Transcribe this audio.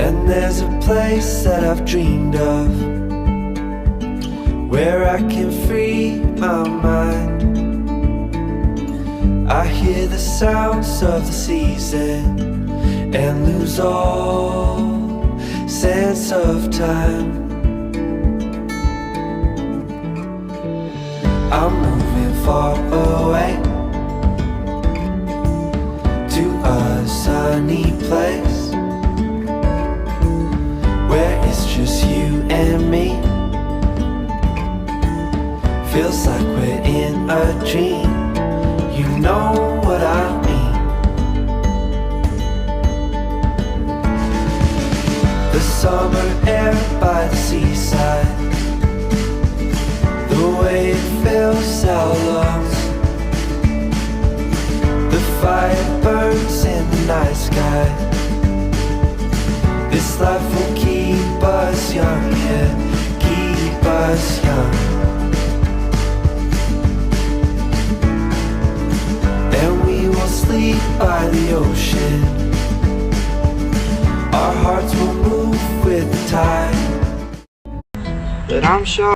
And there's a place that I've dreamed of, where I can free my mind. I hear the sounds of the season and lose all sense of time. I'm moving far away to a sunny place where it's just you and me. Feels like we're in a dream. You know what I mean. The summer air by the seaside, the way it fills our lungs, the fire burns in the night sky. This life will keep us young, yeah, keep us young. Sleep by the ocean, our hearts will move with the tide. But I'm sure